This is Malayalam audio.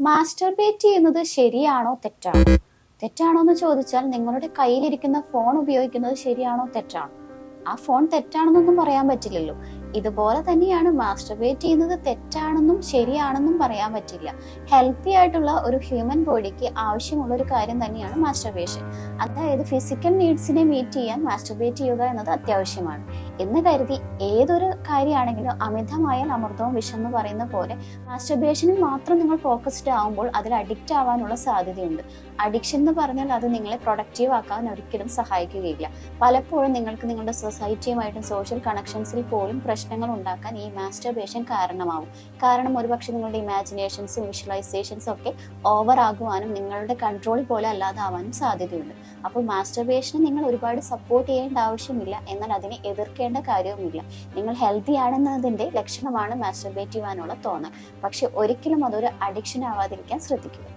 മാസ്റ്റർബേറ്റ് ചെയ്യുന്നത് ശരിയാണോ തെറ്റാണോ? തെറ്റാണോ എന്ന് ചോദിച്ചാൽ നിങ്ങളുടെ കയ്യിലിരിക്കുന്ന ഫോൺ ഉപയോഗിക്കുന്നത് ശരിയാണോ തെറ്റാണോ? ആ ഫോൺ തെറ്റാണെന്നൊന്നും പറയാൻ പറ്റില്ലല്ലോ. ഇതുപോലെ തന്നെയാണ് മാസ്റ്റർബേറ്റ് ചെയ്യുന്നത് തെറ്റാണെന്നും ശരിയാണെന്നും പറയാൻ പറ്റില്ല. ഹെൽത്തി ആയിട്ടുള്ള ഒരു ഹ്യൂമൻ ബോഡിക്ക് ആവശ്യമുള്ള ഒരു കാര്യം തന്നെയാണ് മാസ്റ്റർബേഷൻ. അതായത് ഫിസിക്കൽ നീഡ്സിനെ മീറ്റ് ചെയ്യാൻ മാസ്റ്റർബേറ്റ് ചെയ്യുക എന്നത് അത്യാവശ്യമാണ് എന്ന് കരുതി ഏതൊരു കാര്യമാണെങ്കിലും അമിതമായാൽ അമൃതവും വിഷം എന്ന് പറയുന്ന പോലെ മാസ്റ്റർബേഷനിൽ മാത്രം നിങ്ങൾ ഫോക്കസ്ഡ് ആവുമ്പോൾ അതിൽ അഡിക്റ്റ് ആവാനുള്ള സാധ്യതയുണ്ട്. അഡിക്ഷൻ എന്ന് പറഞ്ഞാൽ അത് നിങ്ങളെ പ്രൊഡക്റ്റീവ് ആക്കാൻ ഒരിക്കലും സഹായിക്കുകയില്ല. പലപ്പോഴും നിങ്ങൾക്ക് നിങ്ങളുടെ സൊസൈറ്റിയുമായിട്ടും സോഷ്യൽ കണക്ഷൻസിൽ പോലും പ്രശ്നങ്ങൾ ഉണ്ടാക്കാൻ ഈ മാസ്റ്റർബേഷൻ കാരണമാവും. കാരണം ഒരുപക്ഷെ നിങ്ങളുടെ ഇമാജിനേഷൻസും വിഷ്വലൈസേഷൻസും ഒക്കെ ഓവർ ആകുവാനും നിങ്ങളുടെ കൺട്രോൾ പോലെ അല്ലാതാവാനും സാധ്യതയുണ്ട്. അപ്പോൾ മാസ്റ്റർബേഷനെ നിങ്ങൾ ഒരുപാട് സപ്പോർട്ട് ചെയ്യേണ്ട ആവശ്യമില്ല, എന്നാൽ അതിനെ എതിർക്കേണ്ട കാര്യവുമില്ല. നിങ്ങൾ ഹെൽത്തി ആണെന്നതിൻ്റെ ലക്ഷണമാണ് മാസ്റ്റർബേറ്റ് ചെയ്യാനുള്ള തോന്നൽ. പക്ഷെ ഒരിക്കലും അതൊരു അഡിക്ഷൻ ആവാതിരിക്കാൻ ശ്രദ്ധിക്കുക.